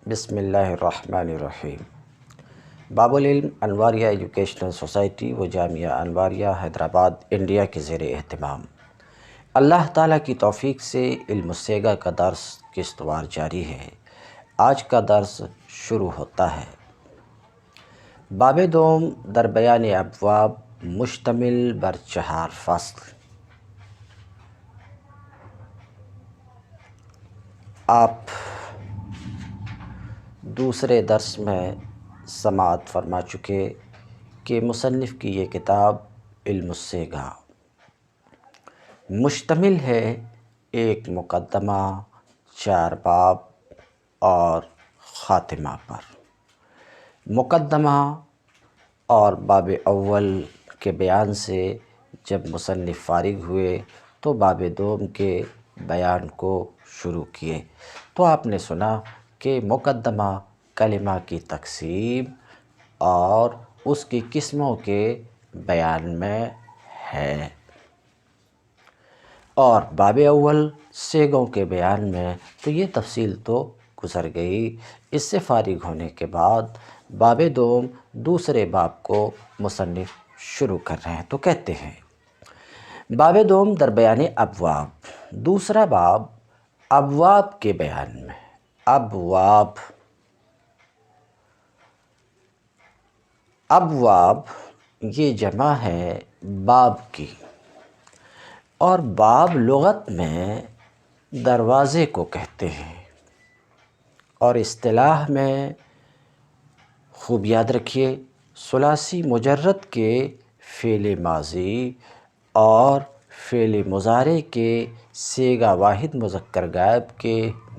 بسم اللہ الرحمن الرحیم۔ باب العلم انواریہ ایجوکیشنل سوسائٹی و جامعہ انواریہ حیدرآباد انڈیا کے زیر اہتمام اللہ تعالیٰ کی توفیق سے علم الصیغہ کا درس قسطوار جاری ہے۔ آج کا درس شروع ہوتا ہے۔ باب دوم در بیان ابواب مشتمل بر 4 فصل۔ آپ دوسرے درس میں سماعت فرما چکے کہ مصنف کی یہ کتاب علم الصیغہ مشتمل ہے ایک مقدمہ، 4 باب اور خاتمہ پر۔ مقدمہ اور باب اول کے بیان سے جب مصنف فارغ ہوئے تو باب دوم کے بیان کو شروع کیے۔ تو آپ نے سنا کہ مقدمہ کلمہ کی تقسیم اور اس کی قسموں کے بیان میں ہے، اور باب اول صیغوں کے بیان میں تو یہ تفصیل تو گزر گئی۔ اس سے فارغ ہونے کے بعد باب دوم دوسرے باب کو مصنف شروع کر رہے ہیں۔ تو کہتے ہیں باب دوم در بیان ابواب، دوسرا باب ابواب کے بیان میں۔ ابواب یہ جمع ہے باب کی، اور باب لغت میں دروازے کو کہتے ہیں، اور اصطلاح میں خوب یاد رکھیے ثلاثی مجرد کے فعل ماضی اور فعل مضارع کے صیغہ واحد مذکر غائب کے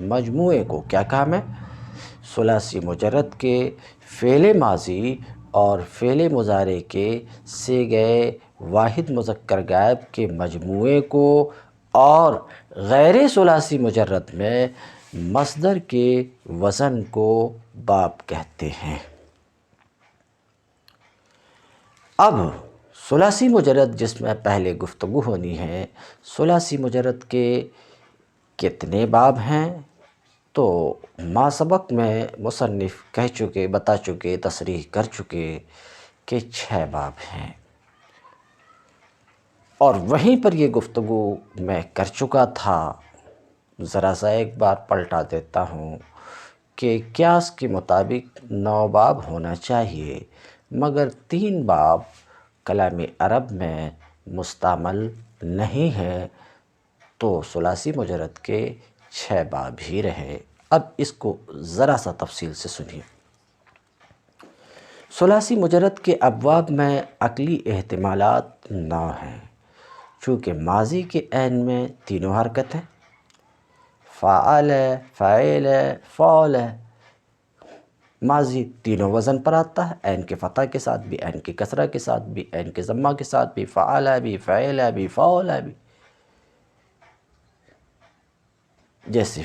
مجموعے کو کیا کام ہے؟ ثلاثی مجرد کے فعل ماضی اور فعل مضارع کے صیغہ واحد مذکر غائب کے مجموعے کو، اور غیر ثلاثی مجرد میں مصدر کے وزن کو باب کہتے ہیں۔ اب ثلاثی مجرد جس میں پہلے گفتگو ہونی ہے، ثلاثی مجرد کے کتنے باب ہیں؟ تو ما سبق میں مصنف بتا چکے، تصریح کر چکے کہ 6 باب ہیں، اور وہیں پر یہ گفتگو میں کر چکا تھا۔ ذرا سا ایک بار پلٹا دیتا ہوں کہ قیاس کے مطابق 9 باب ہونا چاہیے، مگر 3 باب کلام عرب میں مستعمل نہیں ہے، تو ثلاثی مجرد کے 6 باب ہی رہے۔ اب اس کو ذرا سا تفصیل سے سنیے۔ ثلاثی مجرد کے ابواب میں عقلی احتمالات 9 ہیں، چونکہ ماضی کے عین میں تینوں حرکت ہیں، فعل، فعل، فعل۔ ماضی تینوں وزن پر آتا ہے، عین کے فتح کے ساتھ بھی، عین کے کسرہ کے ساتھ بھی، عین کے ضمہ کے ساتھ بھی، فعل بھی، فعل بھی، فعل بھی۔ جیسے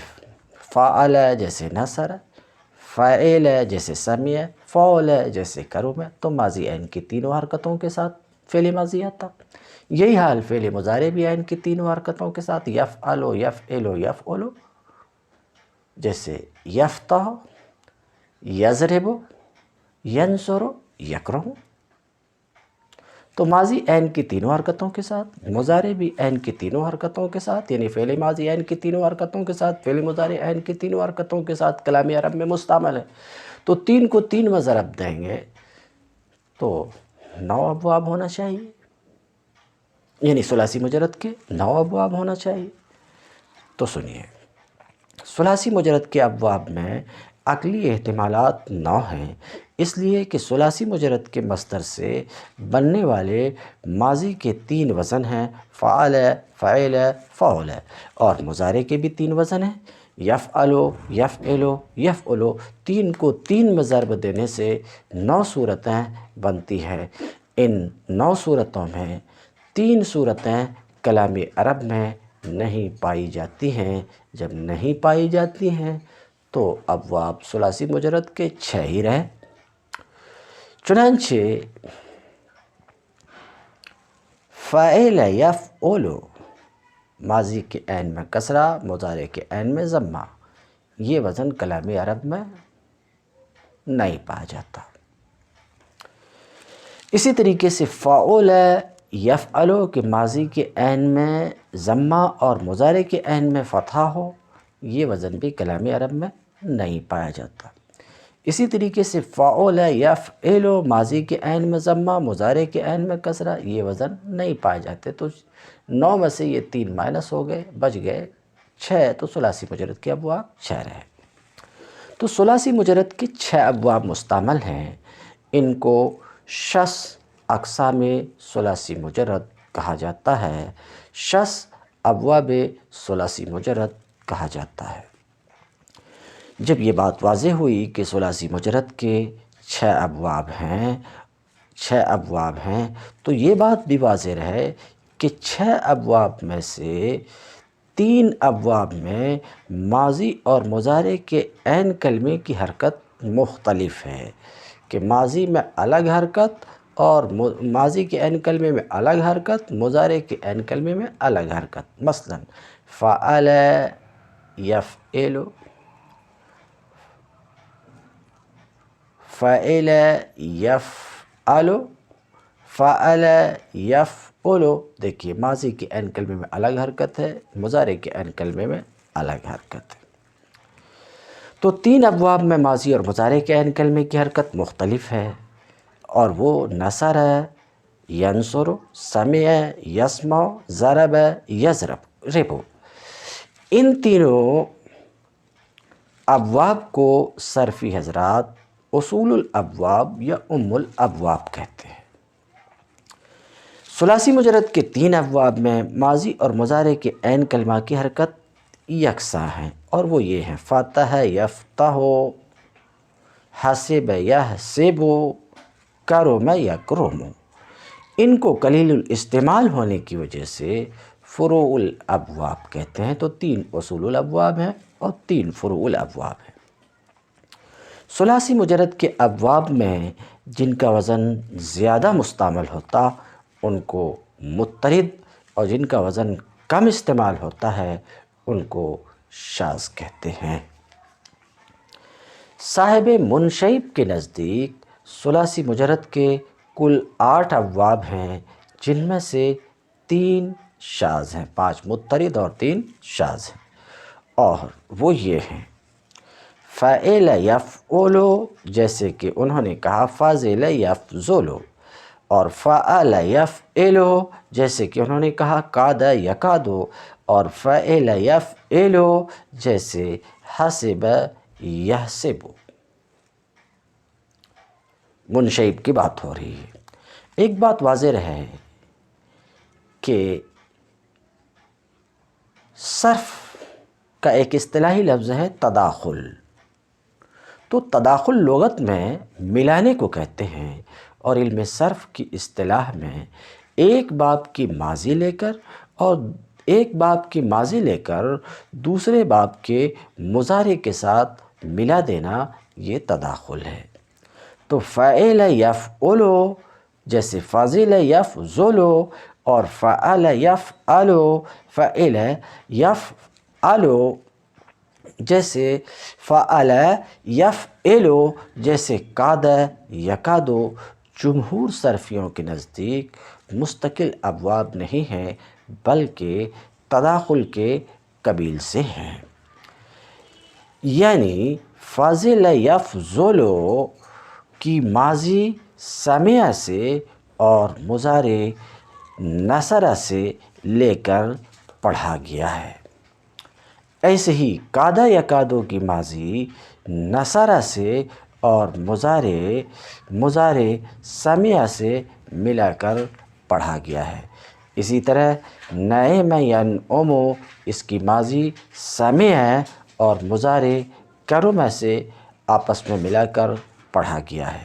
فعل جیسے نصر، فعل جیسے سمع، فعل جیسے کرم، تو ماضی عین کی تینوں حرکتوں کے ساتھ فعل ماضی آتا۔ یہی حال فعل مضارع بھی عین کی تینوں حرکتوں کے ساتھ، یفعل، یفعل، یفعل، جیسے یفتح، یضرب، ینصر، یکرم۔ تو ماضی عین کی تینوں حرکتوں کے ساتھ، مضارع بھی عین کی تینوں حرکتوں کے ساتھ، یعنی فعل ماضی عین کی تینوں حرکتوں کے ساتھ، فعل مضارع عین کی تینوں حرکتوں کے ساتھ کلام عرب میں مستعمل ہے۔ تو 3 کو 3 میں ضرب دیں گے تو 9 ابواب ہونا چاہیے، یعنی ثلاثی مجرد کے 9 ابواب ہونا چاہیے۔ تو سنیے، ثلاثی مجرد کے ابواب میں عقلی احتمالات 9 ہیں، اس لیے کہ ثلاثی مجرد کے مصدر سے بننے والے ماضی کے 3 وزن ہیں، فعل، فعل، فعل، اور مضارع کے بھی 3 وزن ہیں، یفعل، یفعل، یفعل۔ 3 کو 3 میں ضرب دینے سے 9 صورتیں بنتی ہیں۔ ان 9 صورتوں میں 3 صورتیں کلام عرب میں نہیں پائی جاتی ہیں۔ جب نہیں پائی جاتی ہیں تو ابواب ثلاثی مجرد کے 6 ہی رہے۔ چنانچہ فعل یفعل، ماضی کے عین میں کسرہ، مضارع کے عین میں ضمہ، یہ وزن کلام عرب میں نہیں پایا جاتا۔ اسی طریقے سے فعول یفعلو کہ ماضی کے عین میں ضمہ اور مضارع کے عین میں فتحہ ہو، یہ وزن بھی کلام عرب میں نہیں پایا جاتا۔ اسی طریقے سے فعول یفعلو ماضی کے عین میں ضمہ، مضارع کے عین میں کسرہ، یہ وزن نہیں پائے جاتے۔ تو 9 میں سے یہ 3 مائنس ہو گئے، بچ گئے 6، تو ثلاثی مجرد کے ابواب 6 رہے۔ تو ثلاثی مجرد کے 6 ابواب مستعمل ہیں، ان کو 6 اقسام ثلاثی مجرد کہا جاتا ہے، 6 ابواب ثلاثی مجرد کہا جاتا ہے۔ جب یہ بات واضح ہوئی کہ ثلاثی مجرد کے 6 ابواب ہیں، تو یہ بات بھی واضح رہے کہ 6 ابواب میں سے 3 ابواب میں ماضی اور مضارع کے عین کلمے کی حرکت مختلف ہے، کہ ماضی میں الگ حرکت اور ماضی کے عین کلمے میں الگ حرکت، مضارع کے عین کلمے میں الگ حرکت۔ مثلا فعل یفعل، فعل یفعل، فعل یفعل، دیکھیے ماضی کے عین کلمے میں الگ حرکت ہے، مضارع کے عین کلمے میں الگ حرکت ہے۔ تو 3 ابواب میں ماضی اور مضارع کے عین کلمے کی حرکت مختلف ہے، اور وہ نصر، ینصر، سمع، یسمع، ضرب، یضرب۔ ان تینوں ابواب کو صرفی حضرات اصول الابواب یا ام الابواب کہتے ہیں۔ ثلاثی مجرد کے 3 ابواب میں ماضی اور مضارع کے عین کلمہ کی حرکت یکساں ہیں، اور وہ یہ ہیں: فتح یفتح، حسب یحسب، کرم یکرم۔ ان کو قلیل الاستعمال ہونے کی وجہ سے فروع الابواب کہتے ہیں۔ تو 3 اصول الابواب ہیں اور 3 فروع الابواب ہیں۔ ثلاثی مجرد کے ابواب میں جن کا وزن زیادہ مستعمل ہوتا ان کو مضطرد، اور جن کا وزن کم استعمال ہوتا ہے ان کو شاذ کہتے ہیں۔ صاحب منشیب کے نزدیک ثلاثی مجرد کے کل 8 ابواب ہیں، جن میں سے 3 شاذ ہیں، 5 مضطرد اور 3 شاذ ہیں، اور وہ یہ ہیں: فعل یفعل، جیسے کہ انہوں نے کہا فضل یفضل، اور فعل یفعل، جیسے کہ انہوں نے کہا کاد یکاد، اور فعل یفعل، جیسے حسب یحسب۔ منشیب کی بات ہو رہی ہے۔ ایک بات واضح رہے کہ صرف کا ایک اصطلاحی لفظ ہے تداخل۔ تو تداخل لغت میں ملانے کو کہتے ہیں، اور علم صرف کی اصطلاح میں ایک باب کی ماضی لے کر اور ایک باب کی ماضی لے کر دوسرے باب کے مضارع کے ساتھ ملا دینا، یہ تداخل ہے۔ تو فعل یفعل جیسے فضل یفضل، اور فعل یفعل، فعل یفعل، جیسے فعل یفعل، جیسے کاد یکاد، جمہور صرفیوں کے نزدیک مستقل ابواب نہیں ہیں بلکہ تداخل کے قبیل سے ہیں۔ یعنی فضل یفضل کی ماضی سمع سے اور مضارع نصر سے لے کر پڑھا گیا ہے۔ ایسے ہی کاد یکادو کی ماضی نصر سے اور مضارع سمع سے ملا کر پڑھا گیا ہے۔ اسی طرح نعم ینعم، اس کی ماضی سمع اور مضارع کرم سے آپس میں ملا کر پڑھا گیا ہے۔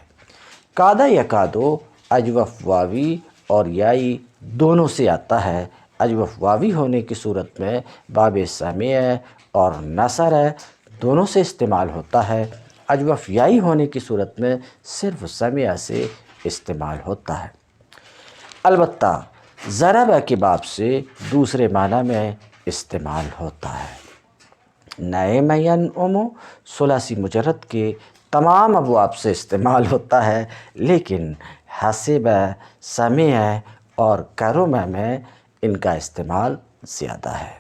کاد یکادو اجوف واوی اور یائی دونوں سے آتا ہے۔ اجوف واوی ہونے کی صورت میں باب سمع اور نصر دونوں سے استعمال ہوتا ہے، اجوف یائی ہونے کی صورت میں صرف سمع سے استعمال ہوتا ہے۔ البتہ ضرب کے باب سے دوسرے معنی میں استعمال ہوتا ہے۔ نعم ینعم ثلاثی مجرد کے تمام ابواب سے استعمال ہوتا ہے، لیکن حسب، سمع اور کرم میں ان کا استعمال زیادہ ہے۔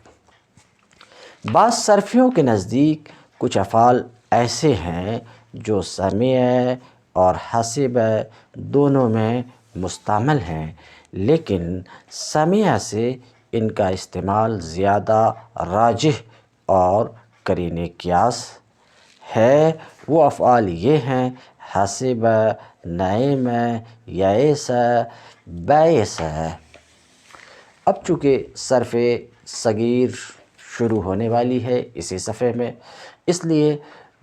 بعض صرفیوں کے نزدیک کچھ افعال ایسے ہیں جو سمع اور حسب دونوں میں مستعمل ہیں، لیکن سمع سے ان کا استعمال زیادہ راجح اور قرین قیاس ہے۔ وہ افعال یہ ہیں: حسب، نعم، یئس، بئس۔ اب چونکہ صرف صغیر شروع ہونے والی ہے اسی صفحے میں، اس لیے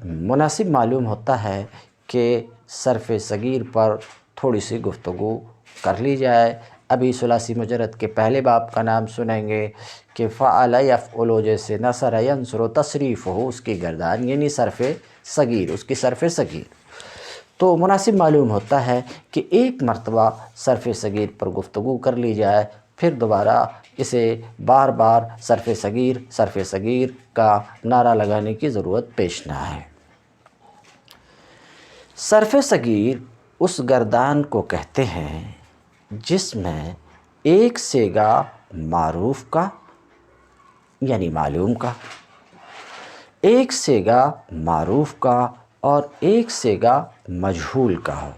مناسب معلوم ہوتا ہے کہ صرف صغیر پر تھوڑی سی گفتگو کر لی جائے۔ ابھی ثلاثی مجرد کے پہلے باب کا نام سنیں گے کہ فعل یفعل، جیسے نصر ینصر، تصریف ہو اس کی گردان، یعنی صرف صغیر، اس کی صرف صغیر۔ تو مناسب معلوم ہوتا ہے کہ ایک مرتبہ صرف صغیر پر گفتگو کر لی جائے، پھر دوبارہ اسے بار بار صرف صغیر کا نعرہ لگانے کی ضرورت پیش نہ آئے۔ صرف صغیر اس گردان کو کہتے ہیں جس میں ایک صیغہ معروف کا یعنی معلوم کا، ایک صیغہ معروف کا اور ایک صیغہ مجہول کا ہو،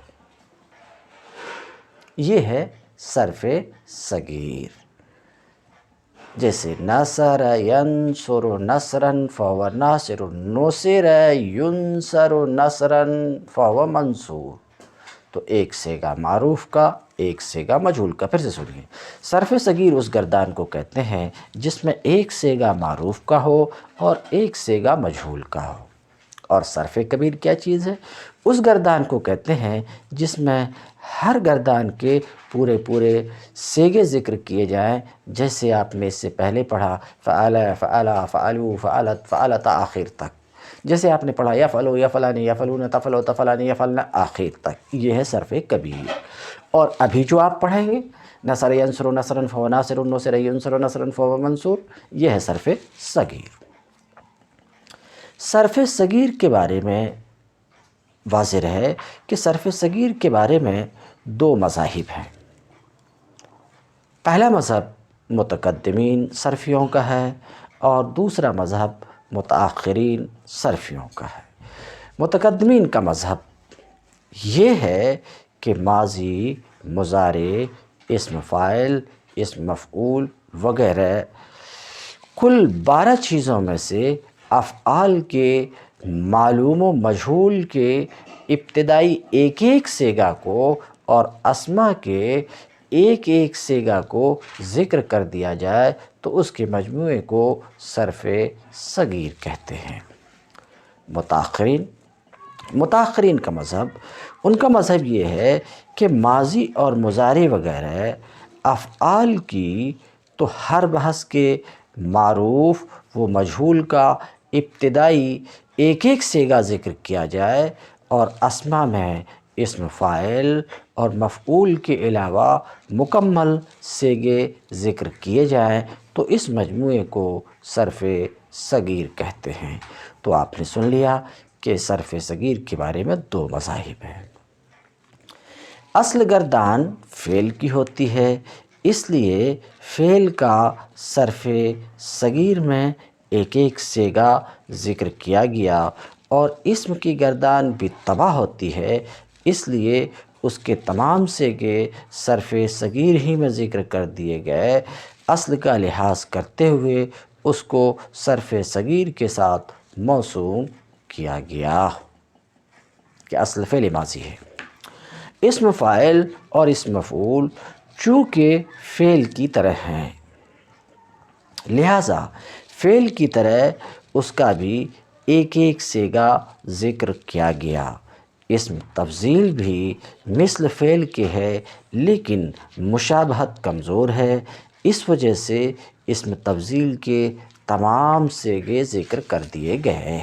یہ ہے صرف صغیر۔ جیسے نصر ینصر نصرا فهو ناصر، نصر ینصر نصرا فهو منصور۔ تو ایک صیغہ معروف کا، ایک صیغہ مجہول کا۔ پھر سے سنیے، صرف صغیر اس گردان کو کہتے ہیں جس میں ایک صیغہ معروف کا ہو اور ایک صیغہ مجہول کا ہو۔ اور صرف کبیر کیا چیز ہے؟ اس گردان کو کہتے ہیں جس میں ہر گردان کے پورے صیغے ذکر کیے جائیں، جیسے آپ نے اس سے پہلے پڑھا فعل، فعلا، فعلو، فعلت، فعلتا آخر تک، جیسے آپ نے پڑھا یفعلو، یفعلان، یفعلون، تفعلو، تفعلان، یفعلن آخر تک، یہ ہے صرف کبیر۔ اور ابھی جو آپ پڑھیں گے نصر ینصر نصرا فهو ناصر، نصر ینصر نصرا فهو منصور، یہ ہے صرف صغیر۔ صرف صغیر کے بارے میں واضح رہے کہ صرف صغیر کے بارے میں دو مذاہب ہیں۔ پہلا مذہب متقدمین صرفیوں کا ہے اور دوسرا مذہب متاخرین صرفیوں کا ہے۔ متقدمین کا مذہب یہ ہے کہ ماضی، مضارع، اسم فاعل، اسم مفعول وغیرہ کل 12 چیزوں میں سے افعال کے معلوم و مجہول کے ابتدائی ایک ایک صیغہ کو اور اسماء کے ایک ایک صیغہ کو ذکر کر دیا جائے تو اس کے مجموعے کو صرف صغیر کہتے ہیں۔ متاخرین کا مذہب، ان کا مذہب یہ ہے کہ ماضی اور مضارع وغیرہ افعال کی تو ہر بحث کے معروف و مجہول کا ابتدائی ایک ایک صیغہ ذکر کیا جائے اور اسماء میں اسم فاعل اور مفعول کے علاوہ مکمل صیغے ذکر کیے جائیں تو اس مجموعے کو صرف صغیر کہتے ہیں۔ تو آپ نے سن لیا کہ صرف صغیر کے بارے میں دو مذاہب ہیں۔ اصل گردان فعل کی ہوتی ہے، اس لیے فعل کا صرف صغیر میں ایک ایک صیغہ ذکر کیا گیا، اور اسم کی گردان بھی تباہ ہوتی ہے، اس لیے اس کے تمام صیغے صرف صغیر ہی میں ذکر کر دیے گئے۔ اصل کا لحاظ کرتے ہوئے اس کو صرف صغیر کے ساتھ موسوم کیا گیا کہ اصل فعل ماضی ہے۔ اسم فاعل اور اسم مفعول چونکہ فعل کی طرح ہیں، لہٰذا فعل کی طرح اس کا بھی ایک ایک صیغہ ذکر کیا گیا۔ اسم تفضیل بھی مثل فعل کے ہے لیکن مشابہت کمزور ہے، اس وجہ سے اسم تفضیل کے تمام صیغے ذکر کر دیے گئے۔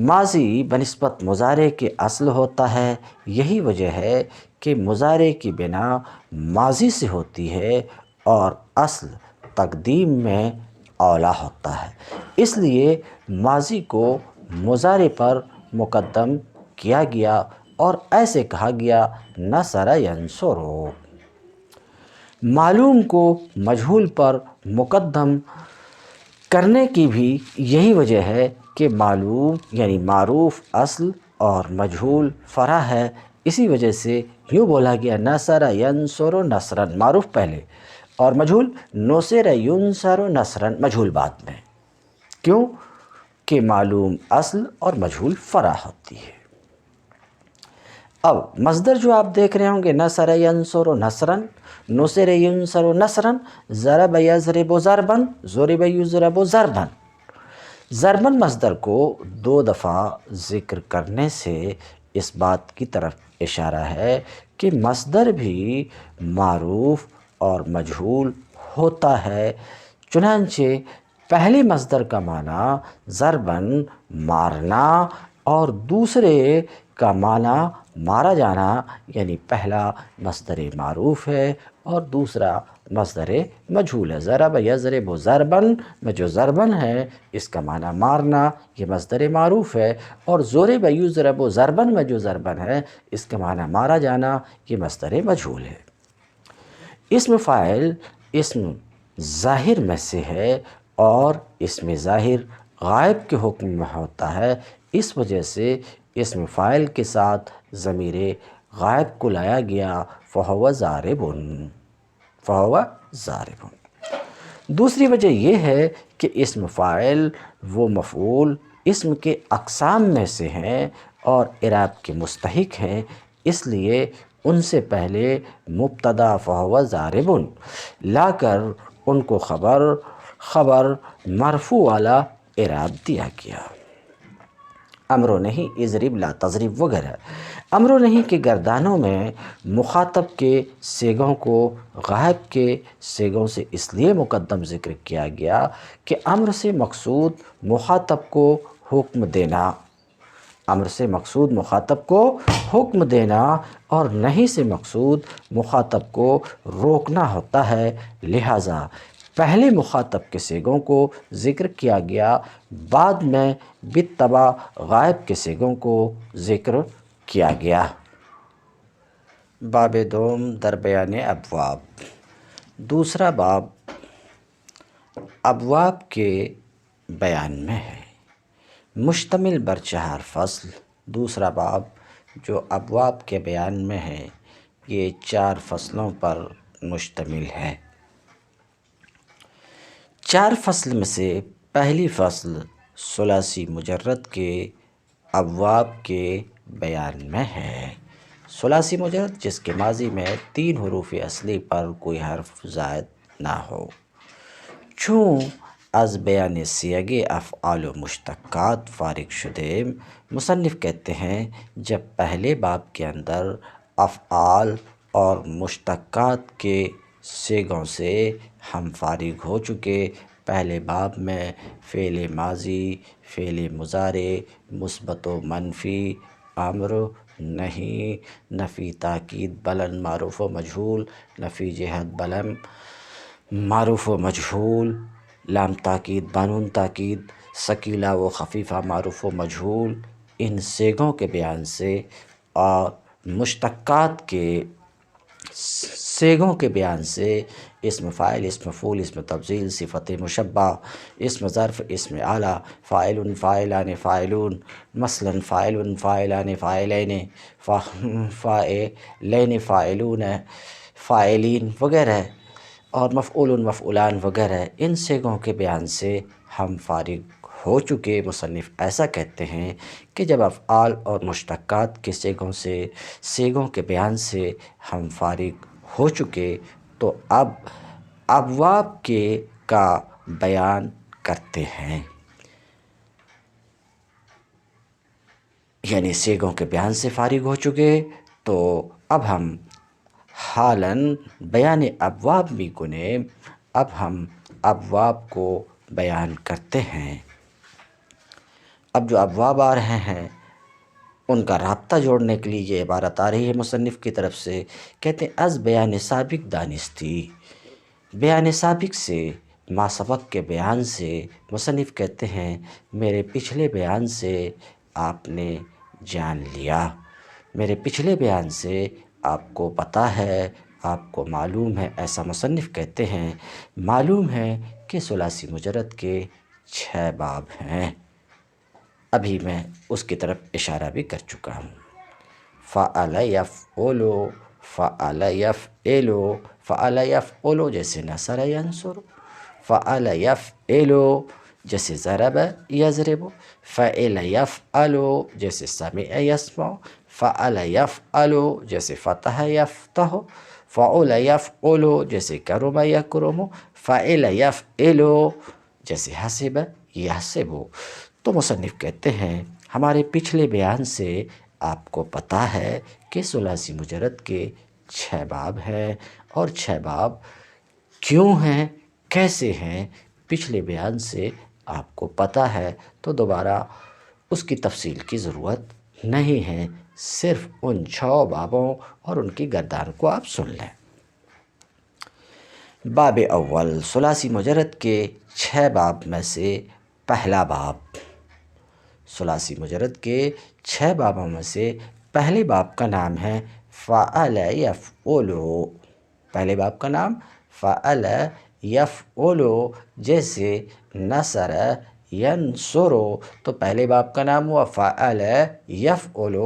ماضی بنسبت مضارع کے اصل ہوتا ہے، یہی وجہ ہے کہ مضارع کی بنا ماضی سے ہوتی ہے اور اصل تقدیم میں اولیٰ ہوتا ہے، اس لیے ماضی کو مضارع پر مقدم کیا گیا اور ایسے کہا گیا نصر ینصرو۔ معلوم کو مجہول پر مقدم کرنے کی بھی یہی وجہ ہے کہ معلوم یعنی معروف اصل اور مجہول فرع ہے، اسی وجہ سے یوں بولا گیا نصر ینصر نصرا، معروف پہلے اور مجہول نصر ینصر نصرا، مجہول بعد میں۔ کیوں کہ معلوم اصل اور مجہول فرع ہوتی ہے۔ اب مصدر جو آپ دیکھ رہے ہوں گے نصر ینصر نصرا، نصر ینصر نصرا، ضرب یضرب ضربا، ضرب یضرب ضربا۔ ضربا مصدر کو 2 دفعہ ذکر کرنے سے اس بات کی طرف اشارہ ہے کہ مصدر بھی معروف اور مجہول ہوتا ہے، چنانچہ پہلے مصدر کا معنی ضرباً مارنا اور دوسرے کا معنی مارا جانا، یعنی پہلا مصدر معروف ہے اور دوسرا مصدر مجہول ہے۔ ضرب یضرب ضرباً میں جو ضرباً ہے اس کا معنی مارنا، یہ مصدر معروف ہے، اور ضرب یضرب ضرباً میں جو ضرباً ہے اس کا معنی مارا جانا، یہ مصدر مجہول ہے۔ اسم فاعل اسم ظاہر میں سے ہے اور اسم ظاہر غائب کے حکم میں ہوتا ہے، اس وجہ سے اسم فاعل کے ساتھ ضمیر غائب کو لایا گیا فہو ضارب، فہو ضارب۔ دوسری وجہ یہ ہے کہ اسم فاعل وہ مفعول اسم کے اقسام میں سے ہیں اور اعراب کے مستحق ہیں، اس لیے ان سے پہلے مبتدا فہو ضارب لا کر ان کو خبر مرفوع والا اعراب دیا گیا۔ امر نہیں اضرب لا تضرب وغیرہ۔ امر نہیں کے گردانوں میں مخاطب کے صیغوں کو غائب کے صیغوں سے اس لیے مقدم ذکر کیا گیا کہ امر سے مقصود مخاطب کو حکم دینا، امر سے مقصود مخاطب کو حکم دینا اور نہیں سے مقصود مخاطب کو روکنا ہوتا ہے، لہٰذا پہلے مخاطب کے صیغوں کو ذکر کیا گیا، بعد میں بالتبع غائب کے صیغوں کو ذکر کیا گیا۔ باب دوم در بیان ابواب۔ دوسرا باب ابواب کے بیان میں ہے، مشتمل بر 4 فصل۔ دوسرا باب جو ابواب کے بیان میں ہے یہ 4 فصلوں پر مشتمل ہے۔ 4 فصل میں سے پہلی فصل ثلاثی مجرد کے ابواب کے بیان میں ہے۔ ثلاثی مجرد جس کے ماضی میں 3 حروف اصلی پر کوئی حرف زائد نہ ہو۔ چون از بیان صیغ افعال و مشتقات فارغ شدے، مصنف کہتے ہیں جب پہلے باب کے اندر افعال اور مشتقات کے صیغوں سے ہم فارغ ہو چکے، پہلے باب میں فعل ماضی، فعل مضارع، مثبت و منفی، امر، نہیں، نفی تاکید بلند معروف و مجہول، نفی جہت بلند معروف و مجہول، لام تاکید بانون تاکید، ثقیلہ و خفیفہ معروف و مجہول، ان صیغوں کے بیان سے اور مشتقات کے صیغوں کے بیان سے اسم فاعل، اسم مفعول، اسم تفضیل، صفت مشبہ، اسم ظرف، اسم اعلیٰ، فاعل، فاعلان، فاعلون، مثلا فاعل، فاعلان، فاعلین، فاعلین، فاعلون، فاعلین وغیرہ، اور مفعول، مفعولان وغیرہ، ان صیغوں کے بیان سے ہم فارغ ہو چکے۔ مصنف ایسا کہتے ہیں کہ جب افعال اور مشتقات کے صیغوں کے بیان سے ہم فارغ ہو چکے تو اب ابواب کے کا بیان کرتے ہیں، یعنی صیغوں کے بیان سے فارغ ہو چکے تو اب ہم حالاً بیان ابواب بھی کنے، اب ہم ابواب کو بیان کرتے ہیں۔ اب جو ابواب آ رہے ہیں ان کا رابطہ جوڑنے کے لیے یہ عبارت آ رہی ہے مصنف کی طرف سے، کہتے ہیں از بیان سابق دانستی، بیان سابق سے ما سبق کے بیان سے مصنف کہتے ہیں میرے پچھلے بیان سے آپ نے جان لیا، میرے پچھلے بیان سے آپ کو پتہ ہے، آپ کو معلوم ہے، ایسا مصنف کہتے ہیں۔ معلوم ہے کہ ثلاثی مجرد کے 6 باب ہیں، ابھی میں اس کی طرف اشارہ بھی کر چکا ہوں۔ فعل یفعل، فعل یفعل، فعل یفعل جیسے نصر ینصر، فعل یفعل جیسے ضرب یضرب، فعل یفعل جیسے سمع یسمع، فعل یفعل جیسے فتح یفتح، فعل یفعل جیسے کرم یکرم، فعل یفعل جیسے حسب یحسب۔ تو مصنف کہتے ہیں ہمارے پچھلے بیان سے آپ کو پتہ ہے کہ ثلاثی مجرد کے 6 باب ہیں، اور 6 باب کیوں ہیں، کیسے ہیں، پچھلے بیان سے آپ کو پتہ ہے، تو دوبارہ اس کی تفصیل کی ضرورت نہیں ہے، صرف ان 6 بابوں اور ان کی گردان کو آپ سن لیں۔ باب اول، ثلاثی مجرد کے 6 باب میں سے پہلا باب، ثلاثی مجرد کے 6 بابوں میں سے پہلے باب کا نام ہے فعل یفعل۔ پہلے باب کا نام فعل یفعل جیسے نصر ینصر، تو پہلے باب کا نام ہوا فعل یفعل۔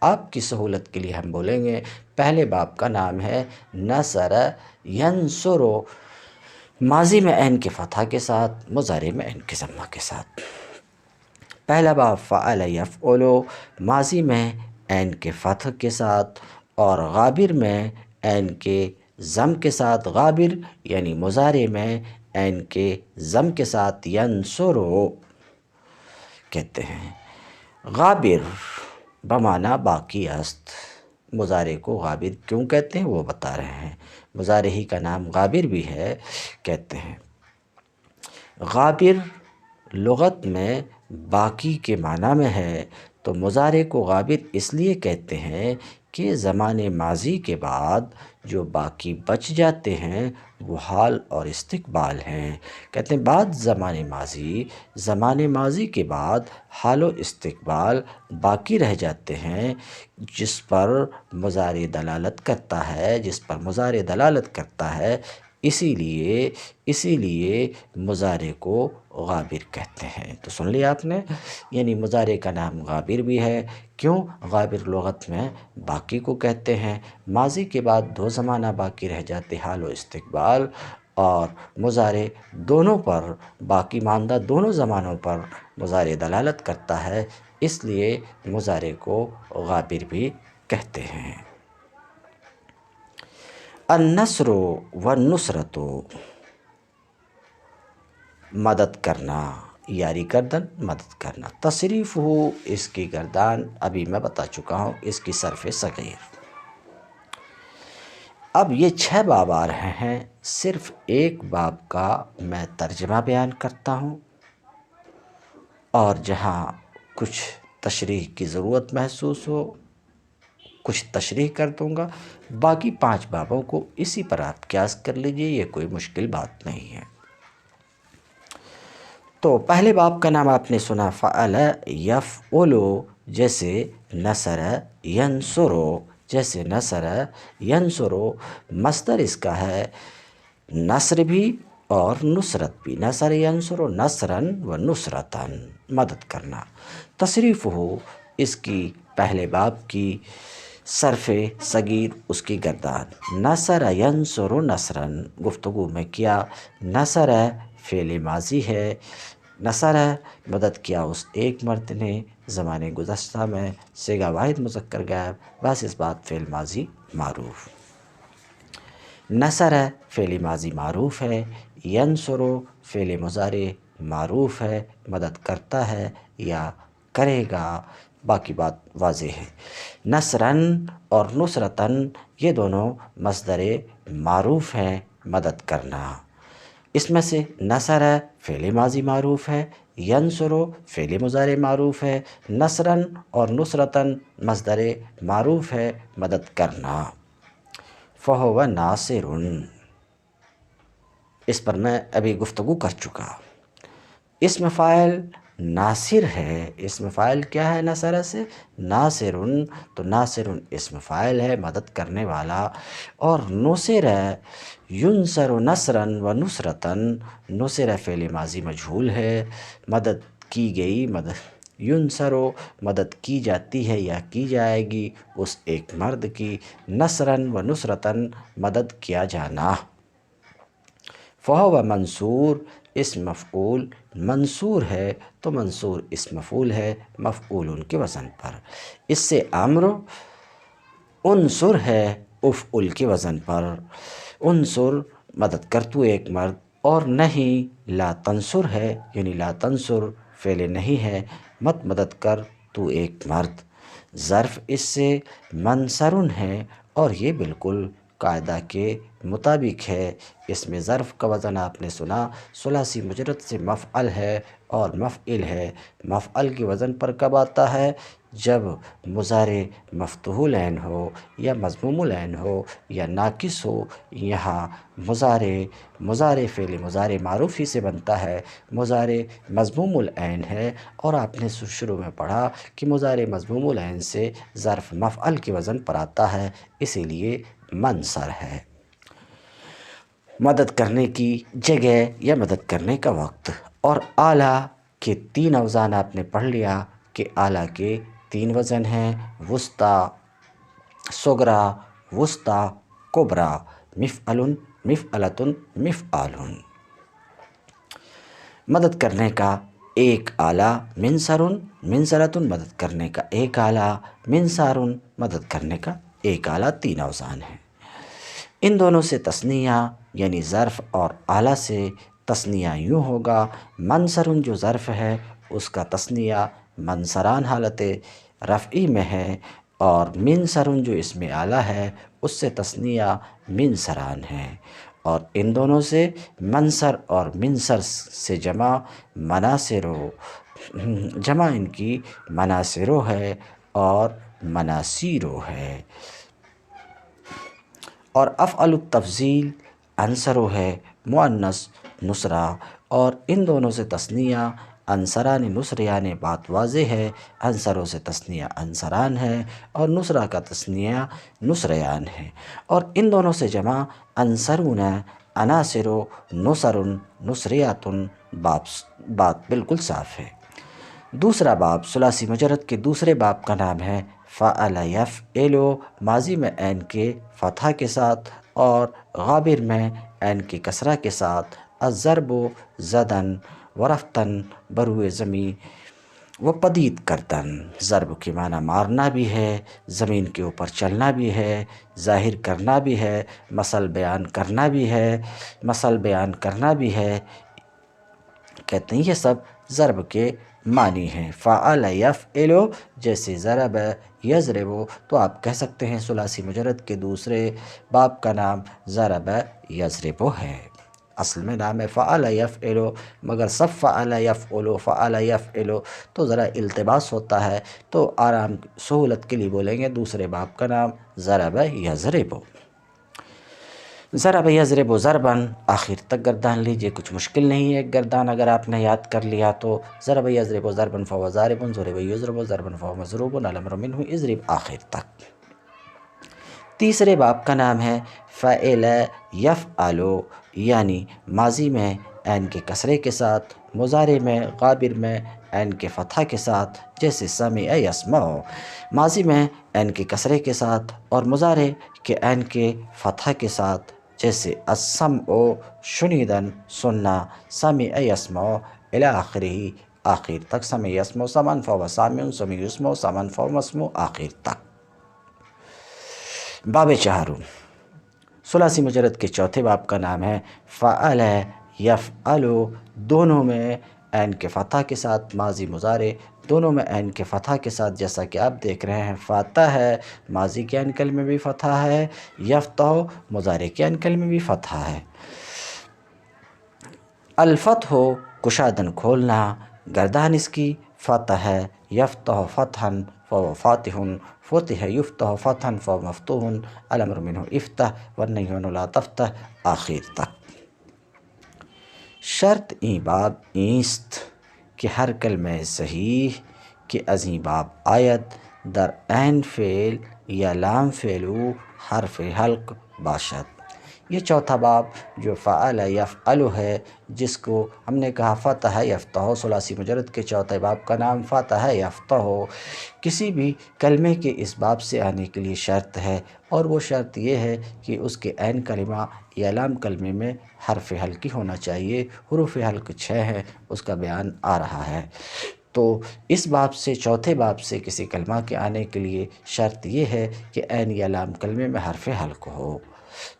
آپ کی سہولت کے لیے ہم بولیں گے پہلے باب کا نام ہے نصر ینصر، ماضی میں عین کے فتح کے ساتھ، مضارع میں عین کے ضمہ کے ساتھ۔ پہلا باب فعل یفعل، ماضی میں عین کے فتح کے ساتھ اور غابر میں عین کے ضم کے ساتھ، غابر یعنی مضارع میں عین کے ضم کے ساتھ ینصر کہتے ہیں۔ غابر بمعنی باقی است، مضارع کو غابر کیوں کہتے ہیں وہ بتا رہے ہیں، مضارع ہی کا نام غابر بھی ہے، کہتے ہیں غابر لغت میں باقی کے معنی میں ہے، تو مضارع کو غابر اس لیے کہتے ہیں کہ زمان ماضی کے بعد جو باقی بچ جاتے ہیں وہ حال اور استقبال ہیں۔ کہتے ہیں بعد زمان ماضی کے بعد حال و استقبال باقی رہ جاتے ہیں، جس پر مضارع دلالت کرتا ہے، اسی لیے مضارع کو غابر کہتے ہیں۔ تو سن لیا آپ نے، یعنی مضارع کا نام غابر بھی ہے، کیوں؟ غابر لغت میں باقی کو کہتے ہیں، ماضی کے بعد 2 زمانہ باقی رہ جاتے، حال و استقبال اور مضارع، دونوں پر باقی ماندہ دونوں زمانوں پر مضارع دلالت کرتا ہے، اس لیے مضارع کو غابر بھی کہتے ہیں۔ النصر والنصرۃ، مدد کرنا، یاری کردن، مدد کرنا۔ تصریف ہو، اس کی گردان ابھی میں بتا چکا ہوں، اس کی صرف صغیر۔ اب یہ 6 باب آ رہے ہیں، صرف ایک باب کا میں ترجمہ بیان کرتا ہوں، اور جہاں کچھ تشریح کی ضرورت محسوس ہو کچھ تشریح کر دوں گا، باقی 5 بابوں کو اسی پر آپ قیاس کر لیجئے، یہ کوئی مشکل بات نہیں ہے۔ تو پہلے باب کا نام آپ نے سنا فعل یفعل جیسے نصر ینصر، جیسے نصر ینصر، مصدر اس کا ہے نصر بھی اور نصرت بھی، نصر ینصر نصرا و نصرتا، مدد کرنا۔ تصریف ہو، اس کی پہلے باب کی صرف صغیر، اس کی گردان۔ نصر ینصر نصرا، گفتگو میں کیا، نصر فعل ماضی ہے، نصر مدد کیا اس ایک مرد نے، زمان گزشتہ میں صیغہ واحد مذکر غائب، بس اس بات فعل ماضی معروف۔ نصر فعل ماضی معروف ہے، ینصر فعل مضارع معروف ہے، مدد کرتا ہے یا کرے گا، باقی بات واضح ہے۔ نصراً اور نصرتاً یہ دونوں مصدر معروف ہیں، مدد کرنا۔ اس میں سے نصر فعل ماضی معروف ہے، ینصر فعل مضارع معروف ہے، نصراً اور نصرتاً مصدر معروف ہے، مدد کرنا۔ فہو ناصر، اس پر میں ابھی گفتگو کر چکا۔ اسم فاعل ناصر ہے، اسم فاعل کیا ہے نصر سے؟ ناصرن، تو ناصرن اسم فاعل ہے مدد کرنے والا، اور نصر ینصر نصرن و نصرتن، نصر فعل ماضی مجہول ہے، مدد کی گئی، ینصر مدد کی جاتی ہے یا کی جائے گی اس ایک مرد کی، نصرن و نصرتن مدد کیا جانا۔ فہو منصور اسم مفعول، منصور ہے تو منصور اسم مفعول ہے مفعول کے وزن پر۔ اس سے امر انصر ہے افعل کے وزن پر، انصر مدد کر تو ایک مرد، اور نہیں لا تنصر ہے، یعنی لا تنصر فعل نہیں ہے مت مدد کر تو ایک مرد۔ ظرف اس سے منصرن ہے، اور یہ بالکل قاعدہ کے مطابق ہے۔ اس میں ظرف کا وزن آپ نے سنا ثلاثی مجرد سے مفعل ہے اور مفعل ہے۔ مفعل کے وزن پر کب آتا ہے؟ جب مضارع مفتوح العین ہو یا مضموم العین ہو یا ناقص ہو۔ یہاں مضارع فعل مضارع معروف ہی سے بنتا ہے، مضارع مضموم العین ہے، اور آپ نے شروع میں پڑھا کہ مضارع مضموم العین سے ظرف مفعل کے وزن پر آتا ہے، اسی لیے منصر ہے۔ مدد کرنے کی جگہ یا مدد کرنے کا وقت، اور اعلیٰ کے 3 اوزان آپ نے پڑھ لیا کہ اعلیٰ کے 3 وزن ہیں، وسطیٰ، صغریٰ، وسطیٰ، کبریٰ، مفعل، مفعلۃ، مفعال۔ مدد کرنے کا ایک اعلیٰ منصرن، منصرۃ مدد کرنے کا ایک اعلیٰ، منصارن مدد کرنے کا ایک اعلیٰ، 3 اوزان ہیں۔ ان دونوں سے تثنیہ یعنی ظرف اور اعلیٰ سے تثنیہ یوں ہوگا، منصرن جو ظرف ہے اس کا تثنیہ منصران حالت رفعی میں ہے، اور منصرن جو اس میں اعلیٰ ہے اس سے تثنیہ منصران ہے، اور ان دونوں سے منصر اور منصر سے جمع مناصرو، جمع ان کی مناصرو ہے اور مناصیرو ہے، اور افعل التفضیل انصرو ہے مؤنث نصرہ، اور ان دونوں سے تثنیہ انصران نصریان، بات واضح ہے، انصروں سے تثنیہ انصران ہے اور نصرہ کا تثنیہ نصریان ہے، اور ان دونوں سے جمع انصرون، عناصر، نصر، نصریات، بات بالکل صاف ہے۔ دوسرا باب ثلاثی مجرد کے دوسرے باب کا نام ہے فعل یفعل، ماضی میں عین کے فتحہ کے ساتھ اور غابر میں عین کے کسرہ کے ساتھ، الضرب زدن ورفتن بروئے زمین و پدید کردن۔ ضرب کے معنی مارنا بھی ہے، زمین کے اوپر چلنا بھی ہے، ظاہر کرنا بھی ہے، مثل بیان کرنا بھی ہے، مثل بیان کرنا بھی ہے، کہتے ہیں یہ سب ضرب کے معنی ہیں۔ فعل یفعل جیسے ضرب یضرب، تو آپ کہہ سکتے ہیں ثلاثی مجرد کے دوسرے باب کا نام ضرب یضرب ہے، اصل میں نام ہے فعل یفعل، مگر سب فعل یفعل فعل یفعل تو ذرا التباس ہوتا ہے، تو آرام سہولت کے لیے بولیں گے دوسرے باب کا نام ضرب یضرب۔ ضرب یضرب ضرباً، آخر تک گردان لیجئے، کچھ مشکل نہیں ہے، گردان اگر آپ نے یاد کر لیا تو ضرب یضرب ضرباً فہو ضارب، ضرب یضرب ضرباً فہو مضروب، الامر منہ اضرب، آخر تک۔ تیسرے باب کا نام ہے فعل یفعل، یعنی ماضی میں عین کے کسرے کے ساتھ، مضارع میں غابر میں عین کے فتحہ کے ساتھ، جیسے سمع یسمع، ماضی میں عین کے کسرے کے ساتھ اور مضارع کے عین کے فتحہ کے ساتھ، جیسے السمع شنیدن سننا، سمع یسمع الی آخرہ، آخر تک، سمع یسمع سمعا فہو سامع، سمع یسمع سمعا فہو مسموع، آخر تک۔ باب چہارم ثلاثی مجرد کے چوتھے باب کا نام ہے فعل یفعل، دونوں میں عین کے فتحہ کے ساتھ، ماضی مضارع دونوں میں عین کے فتحہ کے ساتھ، جیسا کہ آپ دیکھ رہے ہیں فاتح ہے، ماضی کے عین کلمے میں بھی فتحہ ہے، یفتح مضارع کے عین کلمے میں بھی فتحہ ہے۔ الفتح کشادن کھولنا، گردان اس کی فتح ہے، یفتح فتحا فهو فاتح، فتح یفتح فتحا فهو مفتوح، الامر منہ افتح والنہی عنہ لا تفتح، آخر تک۔ شرط این باب اینست که هر کلمه صحیح که از این باب آید در عین فعل یا لام فعل او حرف حلق باشد. یہ چوتھا باب جو فعل یفعل ہے، جس کو ہم نے کہا فتح یفتح، ثلاثی مجرد کے چوتھے باب کا نام فتح یفتح، کسی بھی کلمے کے اس باب سے آنے کے لیے شرط ہے، اور وہ شرط یہ ہے کہ اس کے عین کلمہ یا لام کلمے میں حرف حلقی ہونا چاہیے۔ حروف حلق 6 ہیں، اس کا بیان آ رہا ہے۔ تو اس باب سے، چوتھے باب سے کسی کلمہ کے آنے کے لیے شرط یہ ہے کہ عین یا لام کلمے میں حرف حلق ہو۔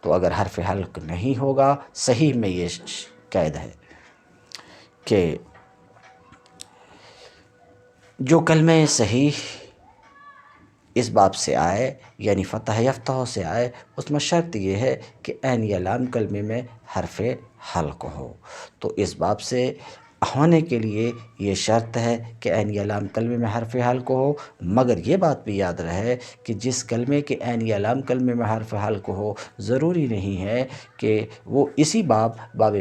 تو اگر حرف حلق نہیں ہوگا، صحیح میں یہ قید ہے کہ جو کلمہ صحیح اس باب سے آئے، یعنی فتح یفتح سے آئے، اس میں شرط یہ ہے کہ عین یا لام کلمے میں حرف حلق ہو۔ تو اس باب سے ہونے کے لیے یہ شرط ہے کہ عین یا لام کلمے میں حرف حلق ہو، مگر یہ بات بھی یاد رہے کہ جس کلمے کے عین یا لام کلمے میں حرف حلق ہو، ضروری نہیں ہے کہ وہ اسی باب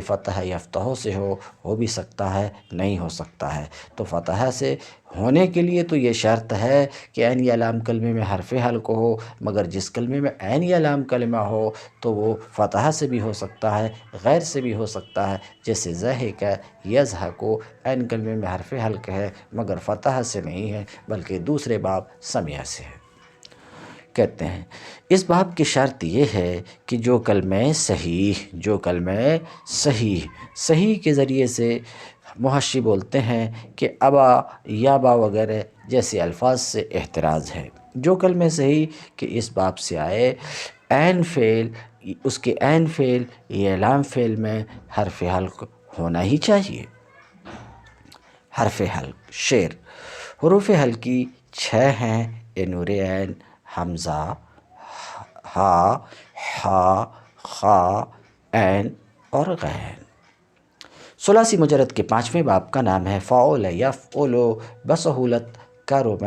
فتح یفتح سے ہو بھی سکتا ہے، نہیں ہو سکتا ہے۔ تو فتح سے ہونے کے لیے تو یہ شرط ہے کہ عین یا لام کلمے میں حرف حلق ہو، مگر جس کلمے میں عین یا لام کلمہ ہو تو وہ فتح سے بھی ہو سکتا ہے، غیر سے بھی ہو سکتا ہے۔ جیسے ضحک یضحک، عین کلمے میں حرف حلق ہے مگر فتح سے نہیں ہے بلکہ دوسرے باب سمیہ سے ہے۔ کہتے ہیں اس باب کی شرط یہ ہے کہ جو کلمہ صحیح کے ذریعے سے محشی بولتے ہیں کہ ابا، یابا وغیرہ جیسے الفاظ سے احتراز ہے۔ جو کلمہ صحیح کہ اس باب سے آئے، عین فعل، اس کے عین فعل یا لام فعل میں حرف حلق ہونا ہی چاہیے۔ حرف حلق شعر، حروف حلقی 6 ہیں، نور عین، حمزہ، ہا، حا، خا، عین اور غین۔ ثلاثی مجرد کے 5ویں باب کا نام ہے فعل یفعل بسہولت کرم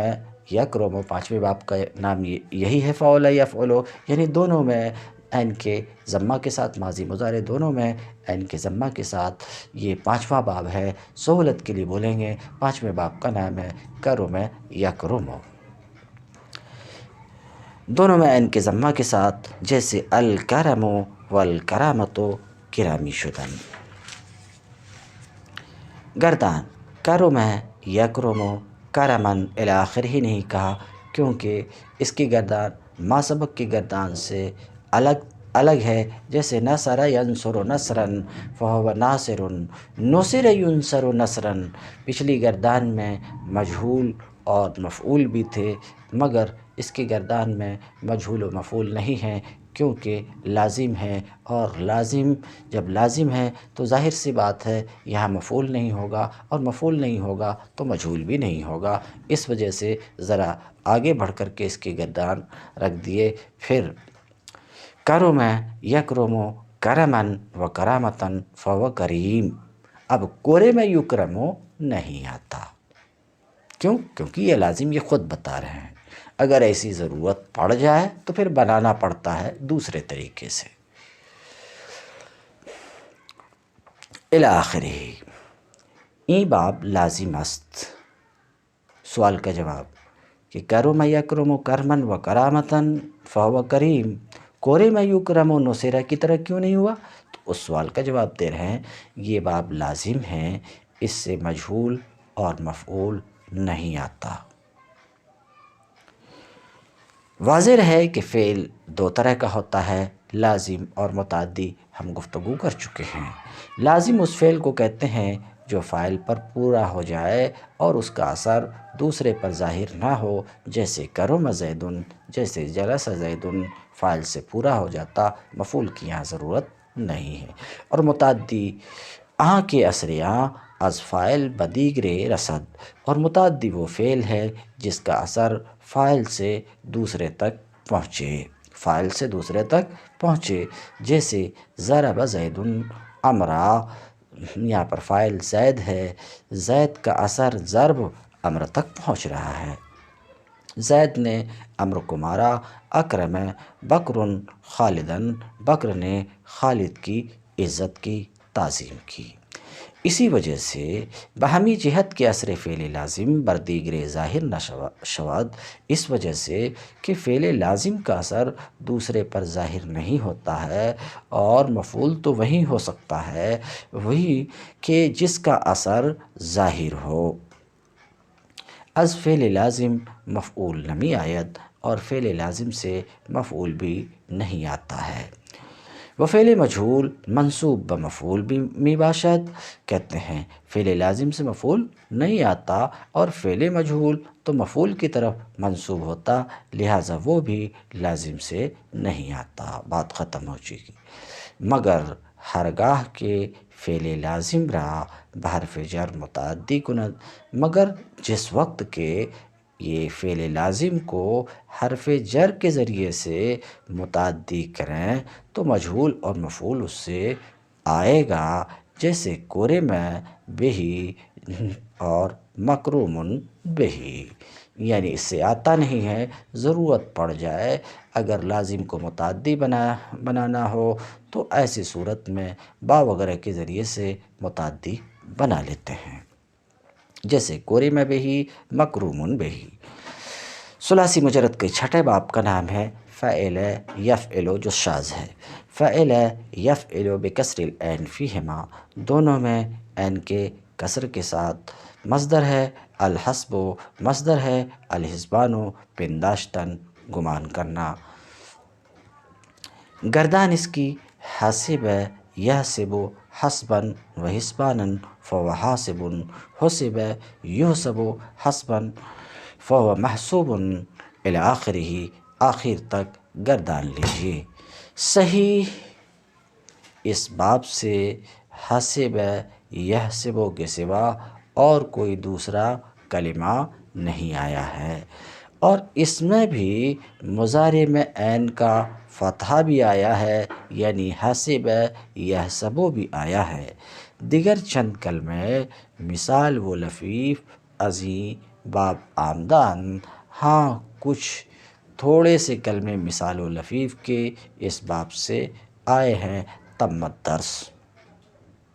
یکرم۔ 5ویں باب کا نام یہی ہے فعل یفعل، یعنی دونوں میں عین کے ضمہ کے ساتھ، ماضی مضارع دونوں میں عین کے ضمہ کے ساتھ یہ 5واں باب ہے۔ سہولت کے لیے بولیں گے 5ویں باب کا نام ہے کرم یکرم، دونوں میں عین کے ضمہ کے ساتھ، جیسے الکرم والکرامۃ کرامی شدن۔ گردان، کرم یکرم، کرمن الی آخر ہی نہیں کہا، کیونکہ اس کی گردان ما سبق کی گردان سے الگ ہے۔ جیسے نصر ینصر نصرا فہو ناصر، نصر ینصر نصرا، پچھلی گردان میں مجہول اور مفعول بھی تھے، مگر اس کی گردان میں مجہول و مفعول نہیں ہیں کیونکہ لازم ہے، اور لازم جب لازم ہے تو ظاہر سی بات ہے یہاں مفعول نہیں ہوگا، اور مفعول نہیں ہوگا تو مجہول بھی نہیں ہوگا۔ اس وجہ سے ذرا آگے بڑھ کر کے اس کی گردان رکھ دیے۔ پھر کرم یکرم کرمن و کرامتن فہو کریم، اب کرم یکرم نہیں آتا، کیونکہ یہ لازم یہ خود بتا رہے ہیں، اگر ایسی ضرورت پڑ جائے تو پھر بنانا پڑتا ہے دوسرے طریقے سے۔ الی آخرہ، این باب لازم است۔ سوال کا جواب کہ کرم یکرم کرمن و کرامتن فہو کریم، کرم یکرم و نصرہ کی طرح کیوں نہیں ہوا؟ تو اس سوال کا جواب دے رہے ہیں یہ باب لازم ہے، اس سے مجہول اور مفعول نہیں آتا۔ واضح ہے کہ فعل 2 طرح کا ہوتا ہے، لازم اور متعدی، ہم گفتگو کر چکے ہیں۔ لازم اس فعل کو کہتے ہیں جو فاعل پر پورا ہو جائے اور اس کا اثر دوسرے پر ظاہر نہ ہو، جیسے کرم زید، جیسے جلس زید، فاعل سے پورا ہو جاتا، مفعول کی یہاں ضرورت نہیں ہے۔ اور متعدی، آں کے اثر آں از فاعل بدیگر رسد، اور متعدی وہ فعل ہے جس کا اثر فاعل سے دوسرے تک پہنچے، جیسے ضرب زید عمرا، یہاں پر فاعل زید ہے، زید کا اثر ضرب عمر تک پہنچ رہا ہے، زید نے عمرو کو مارا۔ اکرم بکر خالدن، بکر نے خالد کی عزت کی، تعظیم کی۔ اسی وجہ سے بہمی جہت کے اثر فعل لازم بر دیگر ظاہر نہ شود، اس وجہ سے کہ فعل لازم کا اثر دوسرے پر ظاہر نہیں ہوتا ہے، اور مفعول تو وہی ہو سکتا ہے وہی کہ جس کا اثر ظاہر ہو۔ از فعل لازم مفعول نمی آید، اور فعل لازم سے مفعول بھی نہیں آتا ہے۔ وہ فعل مجہول منصوب بمفعول بھی می باشد، کہتے ہیں فعل لازم سے مفعول نہیں آتا اور فعل مجہول تو مفعول کی طرف منصوب ہوتا، لہٰذا وہ بھی لازم سے نہیں آتا، بات ختم ہو چکی۔ مگر ہرگاہ کے فعل لازم را بحرف جر متعدی کند، مگر جس وقت کہ یہ فعل لازم کو حرف جر کے ذریعے سے متعدی کریں تو مجہول اور مفعول اس سے آئے گا، جیسے کرم بہ اور مکروم بہ، یعنی اس سے آتا نہیں ہے، ضرورت پڑ جائے اگر لازم کو متعدی بنانا ہو تو ایسی صورت میں با وغیرہ کے ذریعے سے متعدی بنا لیتے ہیں، جیسے کرم بہ مکروم بہ۔ ثلاثی مجرد کے چھٹے باب کا نام ہے فعل یفعل، جو شاذ ہے۔ فعل یفعل بکسر العین فیہما، دونوں میں عین کے کسر کے ساتھ۔ مصدر ہے الحسب، مصدر ہے الحسبان پنداشتن گمان کرنا۔ گردان اس کی حاسب یحسب حسبا و حسبانا فهو حاسب، حسب یحسب حسبا فهو محسوب الی آخرہ، آخر تک گردان لیجیے۔ صحیح اس باب سے حاسب یحسب کے سوا اور کوئی دوسرا کلمہ نہیں آیا ہے، اور اس میں بھی مضارع میں عین کا فتحہ بھی آیا ہے، یعنی حاسب یحسب بھی آیا ہے۔ دیگر چند کلمے مثال و لفیف ازیں باب آمدان، ہاں کچھ تھوڑے سے کلمے مثال و لفیف کے اس باب سے آئے ہیں۔ تم الدرس۔